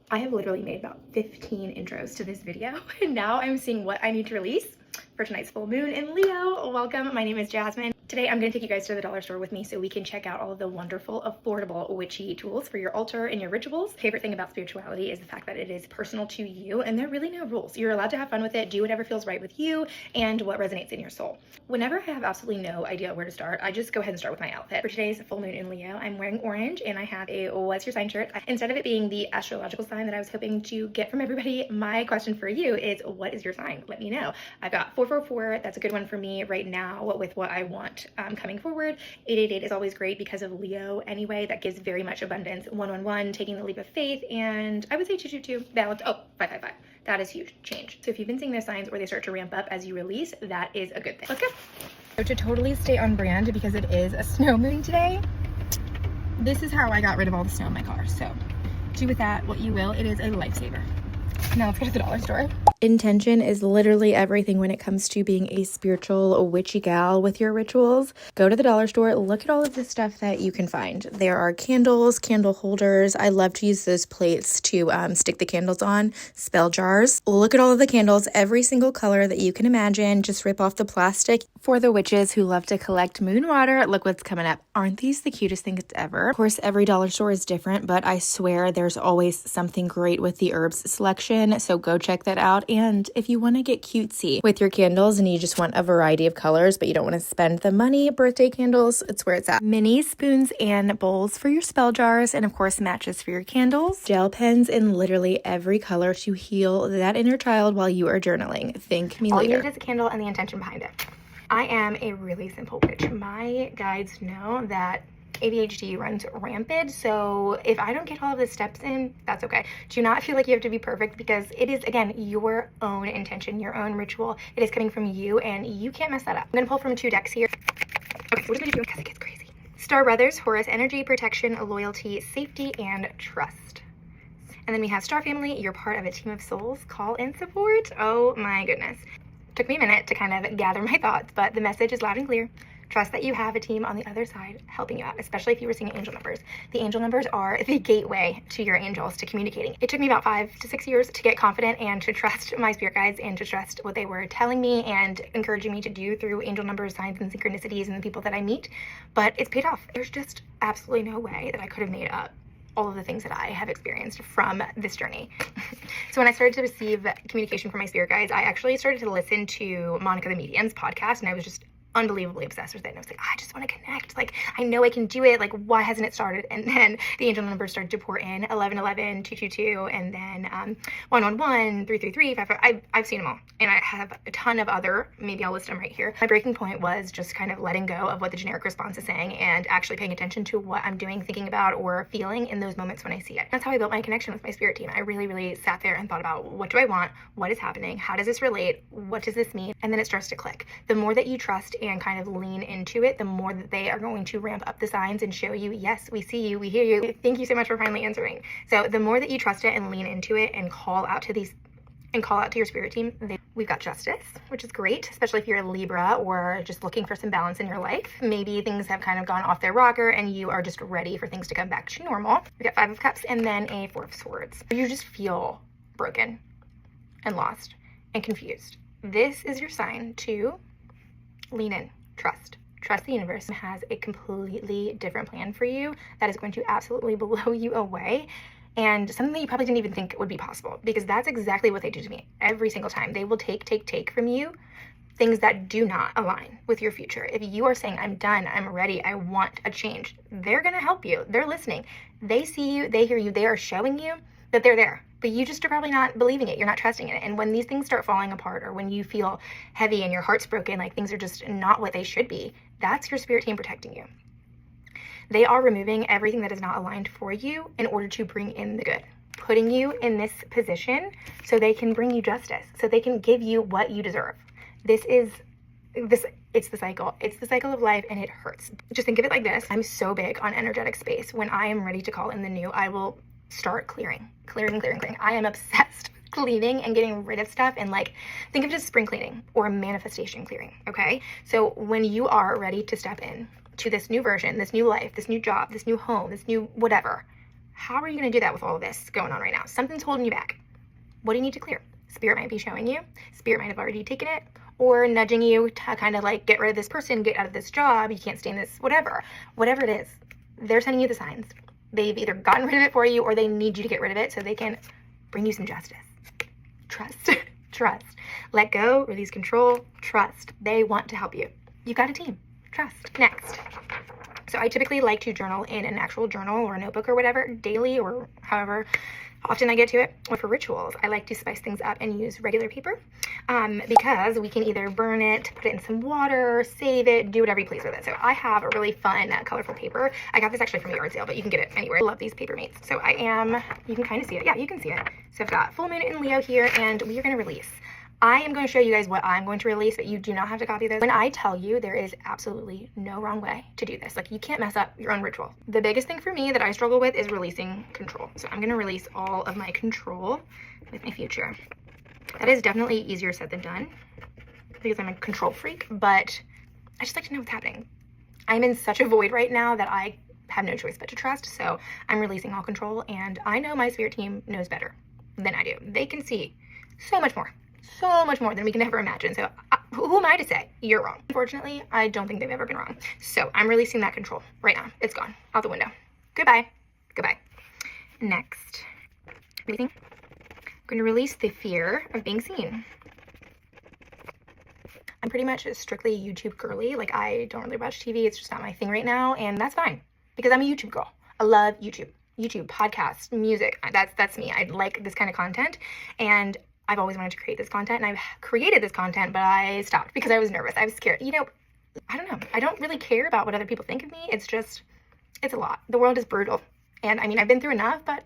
I have literally made about 15 intros to this video, and now I'm seeing what I need to release for tonight's full moon in Leo. Welcome, my name is Jasmine. Today I'm going to take you guys to the dollar store with me so we can check out all of the wonderful, affordable, witchy tools for your altar and your rituals. Favorite thing about spirituality is the fact that it is personal to you and there are really no rules. You're allowed to have fun with it, do whatever feels right with you and what resonates in your soul. Whenever I have absolutely no idea where to start, I just go ahead and start with my outfit. For today's full moon in Leo, I'm wearing orange and I have a what's your sign shirt. Instead of it being the astrological sign that I was hoping to get from everybody, my question for you is, what is your sign? Let me know. I've got 444. That's a good one for me right now with what I want coming forward. 888 is always great because of Leo anyway. That gives very much abundance. 111, taking the leap of faith. And I would say 222, balance. Oh, 555. That is huge change. So if you've been seeing those signs or they start to ramp up as you release, that is a good thing. Let's go. So to totally stay on brand, because it is a snow moon today, this is how I got rid of all the snow in my car. So do with that what you will. It is a lifesaver. Now let's go to the dollar store. Intention is literally everything when it comes to being a spiritual witchy gal with your rituals. Go to the dollar store, look at all of the stuff that you can find. There are candles, candle holders. I love to use those plates to stick the candles on, spell jars. Look at all of the candles, every single color that you can imagine. Just rip off the plastic. For the witches who love to collect moon water, look what's coming up. Aren't these the cutest things ever? Of course, every dollar store is different, but I swear there's always something great with the herbs selection, so go check that out. And if you want to get cutesy with your candles and you just want a variety of colors, but you don't want to spend the money, birthday candles, it's where it's at. Mini spoons and bowls for your spell jars, and of course matches for your candles. Gel pens in literally every color to heal that inner child while you are journaling. Thank me later. All you need is a candle and the intention behind it. I am a really simple witch. My guides know that ADHD runs rampant, so if I don't get all of the steps in, that's okay. Do not feel like you have to be perfect, because it is, again, your own intention, your own ritual. It is coming from you, and you can't mess that up. I'm gonna pull from 2 decks here. Okay, we're just gonna do it because it gets crazy. Star Brothers, Horus Energy, Protection, Loyalty, Safety, and Trust. And then we have Star Family, you're part of a team of souls, call and support. Oh my goodness. Took me a minute to kind of gather my thoughts, but the message is loud and clear. Trust that you have a team on the other side helping you out, especially if you were seeing angel numbers. The angel numbers are the gateway to your angels, to communicating. It took me about 5 to 6 years to get confident and to trust my spirit guides and to trust what they were telling me and encouraging me to do through angel numbers, signs, and synchronicities and the people that I meet. But it's paid off. There's just absolutely no way that I could have made up all of the things that I have experienced from this journey. So when I started to receive communication from my spirit guides, I actually started to listen to Monica the Medium's podcast, and I was just unbelievably obsessed with it. And I was like, I just want to connect. Like, I know I can do it. Like, why hasn't it started? And then the angel numbers started to pour in: 1111, 222, and then 111, 333, 55. I've seen them all. And I have a ton of other, maybe I'll list them right here. My breaking point was just kind of letting go of what the generic response is saying and actually paying attention to what I'm doing, thinking about, or feeling in those moments when I see it. That's how I built my connection with my spirit team. I really, really sat there and thought about, what do I want? What is happening? How does this relate? What does this mean? And then it starts to click. The more that you trust and kind of lean into it, the more that they are going to ramp up the signs and show you, yes, we see you, we hear you. Thank you so much for finally answering. So the more that you trust it and lean into it and call out to these and call out to your spirit team, we've got justice, which is great, especially if you're a Libra or just looking for some balance in your life. Maybe things have kind of gone off their rocker and you are just ready for things to come back to normal. We got 5 of Cups and then a 4 of Swords. You just feel broken and lost and confused. This is your sign to lean in. Trust the universe has a completely different plan for you that is going to absolutely blow you away, and something that you probably didn't even think would be possible, because that's exactly what they do to me every single time. They will take from you things that do not align with your future. If you are saying, I'm done, I'm ready, I want a change, they're gonna help you. They're listening. They see you, they hear you, they are showing you that they're there. But you just are probably not believing it. You're not trusting it. And when these things start falling apart, or when you feel heavy and your heart's broken, like things are just not what they should be, that's your spirit team protecting you. They are removing everything that is not aligned for you in order to bring in the good, putting you in this position so they can bring you justice, so they can give you what you deserve. It's the cycle. It's the cycle of life, and it hurts. Just think of it like this. I'm so big on energetic space. When I am ready to call in the new, I will start clearing. I am obsessed with cleaning and getting rid of stuff, and like, think of just spring cleaning or manifestation clearing, okay? So when you are ready to step in to this new version, this new life, this new job, this new home, this new whatever, How are you going to do that with all of this going on right now? Something's holding you back. What do you need to clear? Spirit might be showing you. Spirit might have already taken it, or nudging you to kind of like get rid of this person, get out of this job, you can't stay in this, whatever it is. They're sending you the signs. They've either gotten rid of it for you or they need you to get rid of it so they can bring you some justice. Trust. Trust. Let go, release control, trust. They want to help you. You've got a team. Trust. Next. So I typically like to journal in an actual journal or a notebook or whatever, daily or however often I get to it. Or for rituals, I like to spice things up and use regular paper because we can either burn it, put it in some water, save it, do whatever you please with it. So I have a really fun, colorful paper. I got this actually from a yard sale, but you can get it anywhere. I love these paper mates. So you can kind of see it. Yeah, you can see it. So I've got full moon in Leo here, and we are going to release. I am going to show you guys what I'm going to release, but you do not have to copy this. When I tell you, there is absolutely no wrong way to do this. Like, you can't mess up your own ritual. The biggest thing for me that I struggle with is releasing control. So I'm going to release all of my control with my future. That is definitely easier said than done because I'm a control freak, but I just like to know what's happening. I'm in such a void right now that I have no choice but to trust. So I'm releasing all control, and I know my spirit team knows better than I do. They can see so much more than we can ever imagine. So who am I to say you're wrong? Unfortunately, I don't think they've ever been wrong. So I'm releasing that control right now. It's gone out the window. Goodbye. Goodbye. Next, I'm going to release the fear of being seen. I'm pretty much strictly YouTube girly. Like, I don't really watch TV. It's just not my thing right now, and that's fine because I'm a YouTube girl. I love YouTube, podcasts, music. That's me. I like this kind of content, and I've always wanted to create this content, and I've created this content, but I stopped because I was nervous. I was scared. You know, I don't know. I don't really care about what other people think of me. It's a lot. The world is brutal. And I mean, I've been through enough, but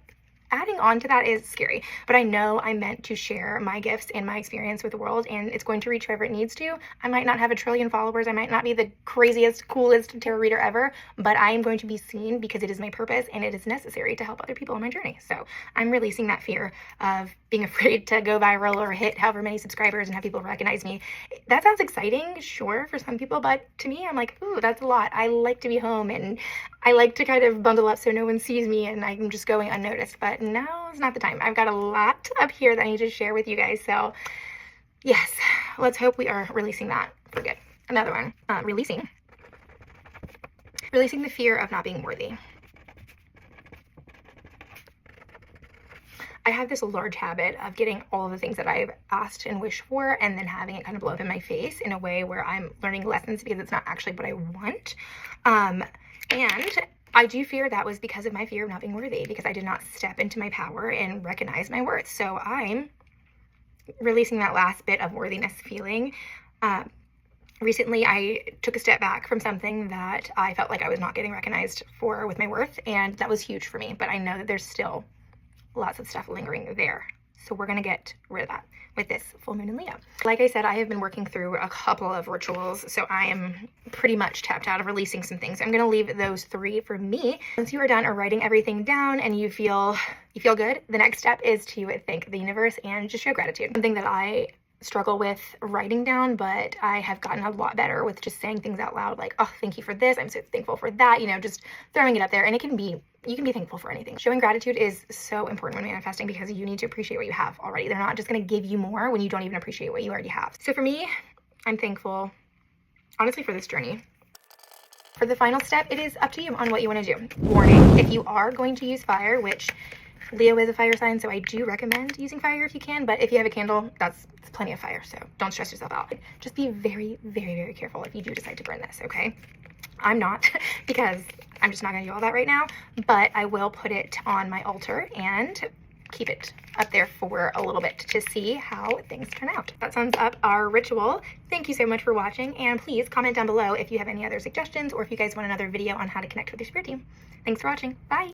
adding on to that is scary. But I know I'm meant to share my gifts and my experience with the world, and it's going to reach whoever it needs to. I might not have a trillion followers. I might not be the craziest, coolest tarot reader ever, but I am going to be seen because it is my purpose and it is necessary to help other people on my journey. So I'm releasing that fear of being afraid to go viral or hit however many subscribers and have people recognize me. That sounds exciting, sure, for some people, but to me, I'm like, ooh, that's a lot. I like to be home, and I like to kind of bundle up so no one sees me and I'm just going unnoticed, but now is not the time. I've got a lot up here that I need to share with you guys. So yes, let's hope we are releasing that for good. Another one, releasing the fear of not being worthy. I have this large habit of getting all of the things that I've asked and wished for and then having it kind of blow up in my face in a way where I'm learning lessons because it's not actually what I want. And I do fear that was because of my fear of not being worthy, because I did not step into my power and recognize my worth. So I'm releasing that last bit of worthiness feeling. Recently, I took a step back from something that I felt like I was not getting recognized for with my worth, and that was huge for me. But I know that there's still lots of stuff lingering there. So we're going to get rid of that with this full moon in Leo. Like I said, I have been working through a couple of rituals, so I am pretty much tapped out of releasing some things. I'm going to leave those 3 for me. Once you are done or writing everything down and you feel good, the next step is to thank the universe and just show gratitude. Something that I struggle with writing down, but I have gotten a lot better with just saying things out loud, like, oh, thank you for this, I'm so thankful for that, you know, just throwing it up there. And you can be thankful for anything. Showing gratitude is so important when manifesting because you need to appreciate what you have already. They're not just going to give you more when you don't even appreciate what you already have. So for me, I'm thankful, honestly, for this journey. For the final step, it is up to you on what you want to do. Warning, if you are going to use fire, which Leo is a fire sign, so I do recommend using fire if you can, but if you have a candle, that's plenty of fire, so don't stress yourself out. Just be very, very, very careful if you do decide to burn this, okay? I'm not, because I'm just not going to do all that right now, but I will put it on my altar and keep it up there for a little bit to see how things turn out. That sums up our ritual. Thank you so much for watching, and please comment down below if you have any other suggestions or if you guys want another video on how to connect with your spirit team. Thanks for watching. Bye!